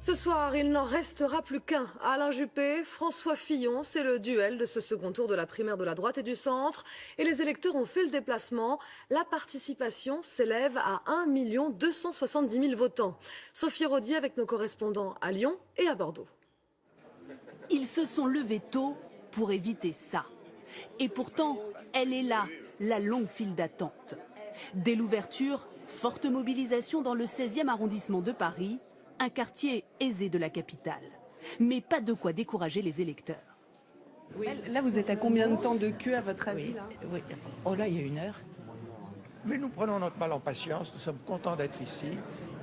Ce soir, il n'en restera plus qu'un. Alain Juppé, François Fillon, c'est le duel de ce second tour de la primaire de la droite et du centre. Et les électeurs ont fait le déplacement. La participation s'élève à 1 270 000 votants. Sophie Rodier avec nos correspondants à Lyon et à Bordeaux. Ils se sont levés tôt pour éviter ça. Et pourtant, elle est là, la longue file d'attente. Dès l'ouverture, forte mobilisation dans le 16e arrondissement de Paris, un quartier aisé de la capitale. Mais pas de quoi décourager les électeurs. Oui. Là, vous êtes à combien de temps de queue, à votre avis là? Oui. Oh là, il y a 1 heure. Mais nous prenons notre mal en patience, nous sommes contents d'être ici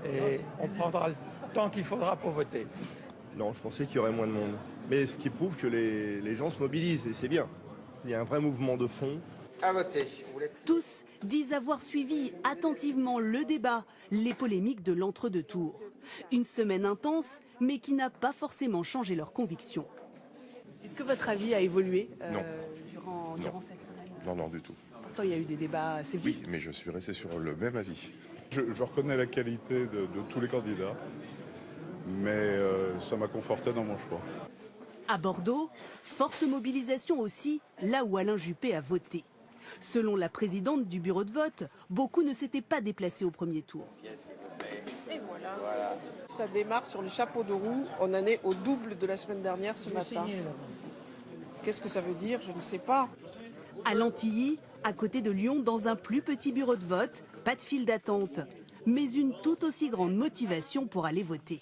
et on prendra le temps qu'il faudra pour voter. Non, je pensais qu'il y aurait moins de monde. Mais ce qui prouve que les gens se mobilisent et c'est bien. Il y a un vrai mouvement de fond. À voter. Tous disent avoir suivi attentivement le débat, les polémiques de l'entre-deux tours. Une semaine intense, mais qui n'a pas forcément changé leurs convictions. Est-ce que votre avis a évolué durant cette semaine? Non, du tout. Pourtant, il y a eu des débats assez vifs. Oui, mais je suis resté sur le même avis. Je reconnais la qualité de tous les candidats, mais ça m'a conforté dans mon choix. À Bordeaux, forte mobilisation aussi, là où Alain Juppé a voté. Selon la présidente du bureau de vote, beaucoup ne s'étaient pas déplacés au premier tour. Et voilà. Ça démarre sur les chapeaux de roue. On en est au double de la semaine dernière ce matin. Qu'est-ce que ça veut dire? Je ne sais pas. À Lantilly, à côté de Lyon, dans un plus petit bureau de vote, pas de file d'attente, mais une tout aussi grande motivation pour aller voter.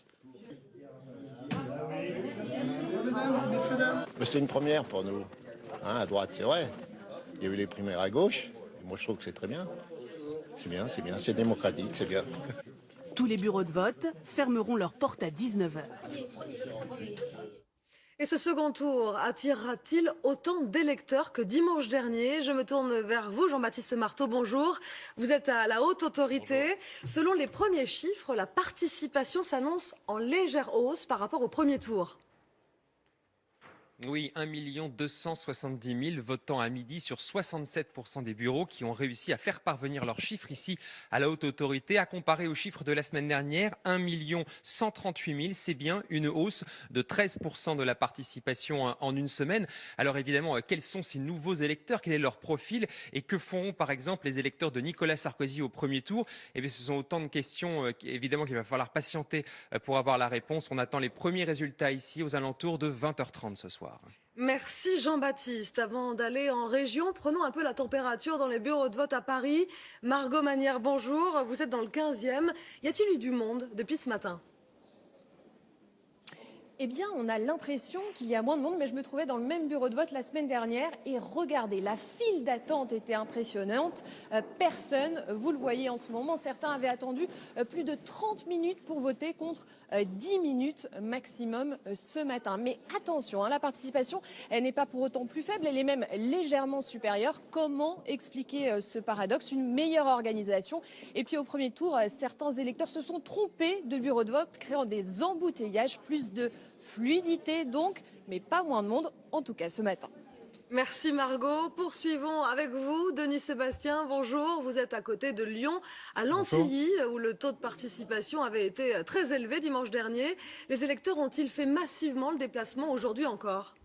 C'est une première pour nous. À droite, c'est vrai. Il y a eu les primaires à gauche. Moi, je trouve que c'est très bien. C'est bien, c'est démocratique, c'est bien. Tous les bureaux de vote fermeront leurs portes à 19h. Et ce second tour attirera-t-il autant d'électeurs que dimanche dernier? Je me tourne vers vous, Jean-Baptiste Marteau, bonjour. Vous êtes à la haute autorité. Bonjour. Selon les premiers chiffres, la participation s'annonce en légère hausse par rapport au premier tour. Oui, 1 270 000 votants à midi sur 67% des bureaux qui ont réussi à faire parvenir leurs chiffres ici à la haute autorité. À comparer aux chiffres de la semaine dernière, 1 138 000, c'est bien une hausse de 13% de la participation en une semaine. Alors évidemment, quels sont ces nouveaux électeurs? Quel est leur profil? Et que font par exemple les électeurs de Nicolas Sarkozy au premier tour? Eh bien, ce sont autant de questions évidemment qu'il va falloir patienter pour avoir la réponse. On attend les premiers résultats ici aux alentours de 20h30 ce soir. Merci Jean-Baptiste. Avant d'aller en région, prenons un peu la température dans les bureaux de vote à Paris. Margot Manière, bonjour. Vous êtes dans le 15e. Y a-t-il eu du monde depuis ce matin ? Eh bien, on a l'impression qu'il y a moins de monde, mais je me trouvais dans le même bureau de vote la semaine dernière et regardez, la file d'attente était impressionnante. Personne, vous le voyez en ce moment, certains avaient attendu plus de 30 minutes pour voter contre 10 minutes maximum ce matin. Mais attention, la participation, elle n'est pas pour autant plus faible, elle est même légèrement supérieure. Comment expliquer ce paradoxe? Une meilleure organisation. Et puis au premier tour, certains électeurs se sont trompés de bureau de vote, créant des embouteillages, plus de fluidité donc, mais pas moins de monde, en tout cas ce matin. Merci Margot. Poursuivons avec vous, Denis Sébastien. Bonjour, vous êtes à côté de Lyon, à Lantilly, où le taux de participation avait été très élevé dimanche dernier. Les électeurs ont-ils fait massivement le déplacement aujourd'hui encore ?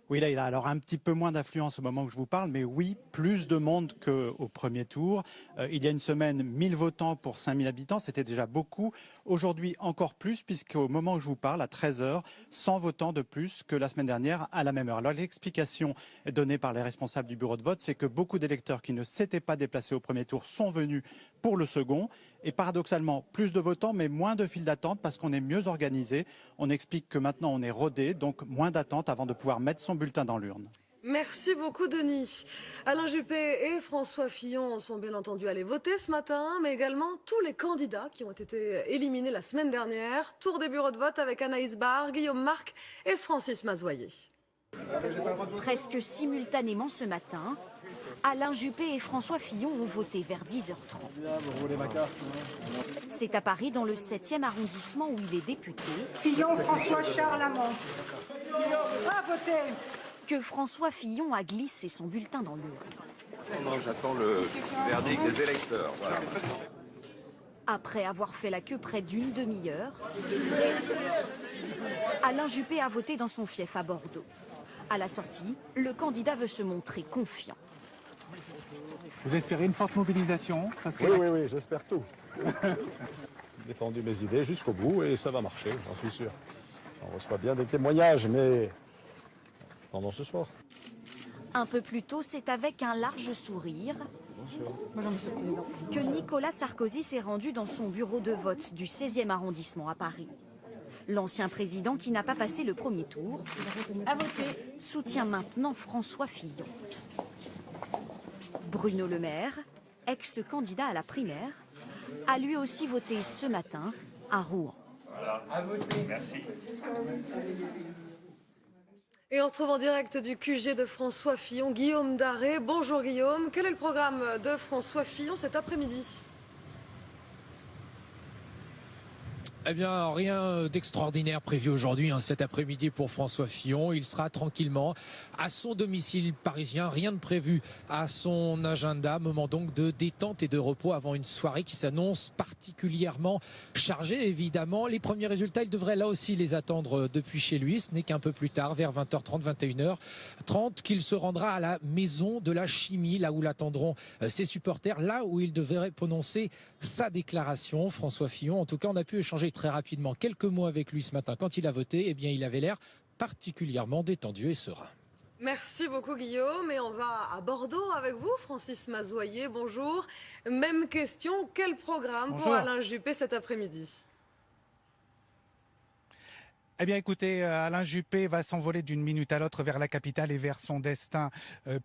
Oui, là, il a alors un petit peu moins d'affluence au moment où je vous parle, mais oui, plus de monde qu'au premier tour. Il y a une semaine, 1000 votants pour 5000 habitants, c'était déjà beaucoup. Aujourd'hui, encore plus, puisqu'au moment où je vous parle, à 13h, 100 votants de plus que la semaine dernière à la même heure. Alors l'explication donnée par les responsables du bureau de vote, c'est que beaucoup d'électeurs qui ne s'étaient pas déplacés au premier tour sont venus pour le second. Et paradoxalement, plus de votants, mais moins de files d'attente parce qu'on est mieux organisé. On explique que maintenant on est rodé, donc moins d'attente avant de pouvoir mettre son bulletin dans l'urne. Merci beaucoup Denis. Alain Juppé et François Fillon sont bien entendu allés voter ce matin, mais également tous les candidats qui ont été éliminés la semaine dernière. Tour des bureaux de vote avec Anaïs Barre, Guillaume Marc et Francis Mazoyer. Presque simultanément ce matin, Alain Juppé et François Fillon ont voté vers 10h30. C'est à Paris, dans le 7e arrondissement où il est député. Fillon, François Charles Lamont. À voter. Que François Fillon a glissé son bulletin dans l'urne. Non, j'attends le verdict des électeurs. Voilà. Après avoir fait la queue près d'une demi-heure, Alain Juppé a voté dans son fief à Bordeaux. À la sortie, le candidat veut se montrer confiant. Vous espérez une forte mobilisation? Oui, j'espère tout. J'ai défendu mes idées jusqu'au bout et ça va marcher, j'en suis sûr. On reçoit bien des témoignages, mais attendons ce soir. Un peu plus tôt, c'est avec un large sourire que Nicolas Sarkozy s'est rendu dans son bureau de vote du 16e arrondissement à Paris. L'ancien président, qui n'a pas passé le premier tour, soutient maintenant François Fillon. Bruno Le Maire, ex-candidat à la primaire, a lui aussi voté ce matin à Rouen. Voilà, à voter. Merci. Et on retrouve en direct du QG de François Fillon, Guillaume Daré. Bonjour Guillaume, quel est le programme de François Fillon cet après-midi ? Eh bien, rien d'extraordinaire prévu aujourd'hui, cet après-midi pour François Fillon. Il sera tranquillement à son domicile parisien. Rien de prévu à son agenda. Moment donc de détente et de repos avant une soirée qui s'annonce particulièrement chargée, évidemment. Les premiers résultats, il devrait là aussi les attendre depuis chez lui. Ce n'est qu'un peu plus tard, vers 20h30, 21h30, qu'il se rendra à la Maison de la Chimie, là où l'attendront ses supporters, là où il devrait prononcer sa déclaration. François Fillon, en tout cas, on a pu échanger très rapidement quelques mots avec lui ce matin quand il a voté. Eh bien, il avait l'air particulièrement détendu et serein. Merci beaucoup Guillaume, et on va à Bordeaux avec vous, Francis Mazoyer, bonjour. Même question, quel programme pour Alain Juppé cet après-midi ? Eh bien écoutez, Alain Juppé va s'envoler d'une minute à l'autre vers la capitale et vers son destin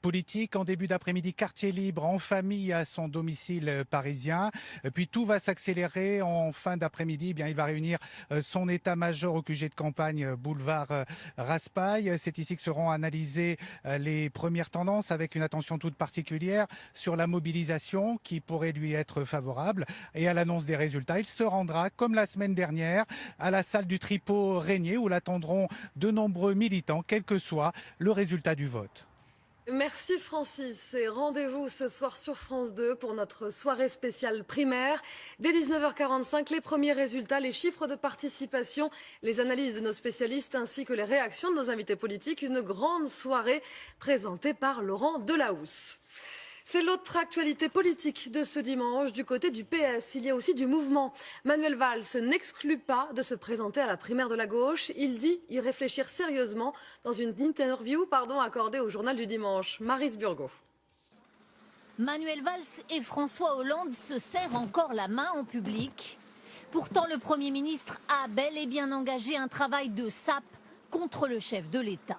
politique. En début d'après-midi, quartier libre, en famille à son domicile parisien. Puis tout va s'accélérer en fin d'après-midi. Eh bien, il va réunir son état-major au QG de campagne boulevard Raspail. C'est ici que seront analysées les premières tendances avec une attention toute particulière sur la mobilisation qui pourrait lui être favorable. Et à l'annonce des résultats, il se rendra, comme la semaine dernière, à la salle du Tripot Régnier, où l'attendront de nombreux militants, quel que soit le résultat du vote. Merci Francis, et rendez-vous ce soir sur France 2 pour notre soirée spéciale primaire. Dès 19h45, les premiers résultats, les chiffres de participation, les analyses de nos spécialistes ainsi que les réactions de nos invités politiques. Une grande soirée présentée par Laurent Delahousse. C'est l'autre actualité politique de ce dimanche. Du côté du PS, il y a aussi du mouvement. Manuel Valls n'exclut pas de se présenter à la primaire de la gauche. Il dit y réfléchir sérieusement dans une interview accordée au journal du dimanche. Maryse Burgot. Manuel Valls et François Hollande se serrent encore la main en public. Pourtant, le Premier ministre a bel et bien engagé un travail de sape contre le chef de l'État.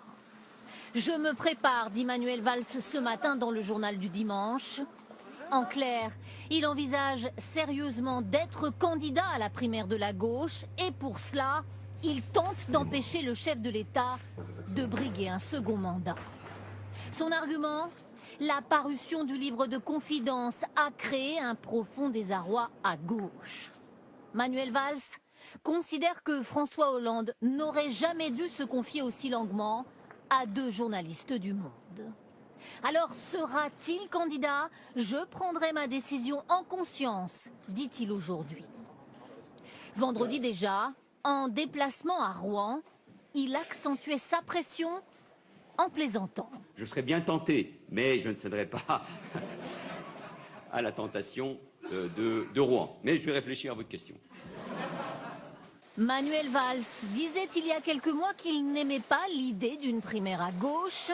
Je me prépare, dit Manuel Valls ce matin dans le journal du dimanche. En clair, il envisage sérieusement d'être candidat à la primaire de la gauche et pour cela, il tente d'empêcher le chef de l'État de briguer un second mandat. Son argument ? La parution du livre de confidences a créé un profond désarroi à gauche. Manuel Valls considère que François Hollande n'aurait jamais dû se confier aussi longuement à deux journalistes du Monde. Alors sera-t-il candidat ? Je prendrai ma décision en conscience, dit-il aujourd'hui. Vendredi déjà, en déplacement à Rouen, il accentuait sa pression en plaisantant. Je serais bien tenté, mais je ne céderai pas à la tentation de Rouen. Mais je vais réfléchir à votre question. Manuel Valls disait il y a quelques mois qu'il n'aimait pas l'idée d'une primaire à gauche.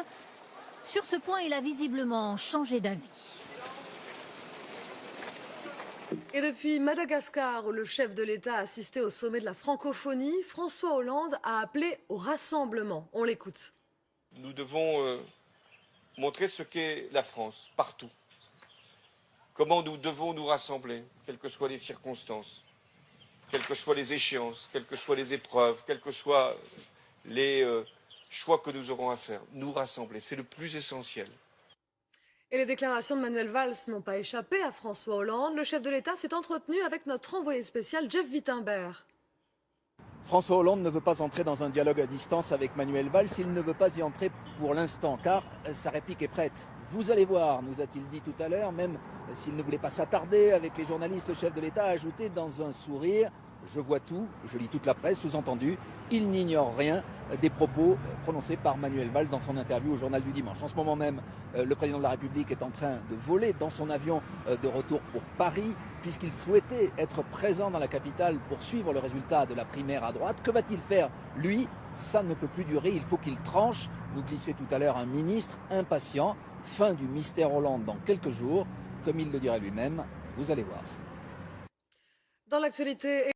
Sur ce point, il a visiblement changé d'avis. Et depuis Madagascar, où le chef de l'État a assisté au sommet de la francophonie, François Hollande a appelé au rassemblement. On l'écoute. Nous devons montrer ce qu'est la France, partout. Comment nous devons nous rassembler, quelles que soient les circonstances, quelles que soient les échéances, quelles que soient les épreuves, quels que soient les choix que nous aurons à faire. Nous rassembler, c'est le plus essentiel. Et les déclarations de Manuel Valls n'ont pas échappé à François Hollande. Le chef de l'État s'est entretenu avec notre envoyé spécial Jeff Wittenberg. François Hollande ne veut pas entrer dans un dialogue à distance avec Manuel Valls. Il ne veut pas y entrer pour l'instant, car sa réplique est prête. Vous allez voir, nous a-t-il dit tout à l'heure, même s'il ne voulait pas s'attarder avec les journalistes, le chef de l'État a ajouté dans un sourire « Je vois tout, je lis toute la presse », sous-entendu, il n'ignore rien des propos prononcés par Manuel Valls dans son interview au Journal du Dimanche. En ce moment même, le président de la République est en train de voler dans son avion de retour pour Paris, puisqu'il souhaitait être présent dans la capitale pour suivre le résultat de la primaire à droite. Que va-t-il faire, lui? Ça ne peut plus durer, il faut qu'il tranche. Nous glissait tout à l'heure un ministre impatient. Fin du mystère Hollande dans quelques jours. Comme il le dirait lui-même, vous allez voir. Dans l'actualité...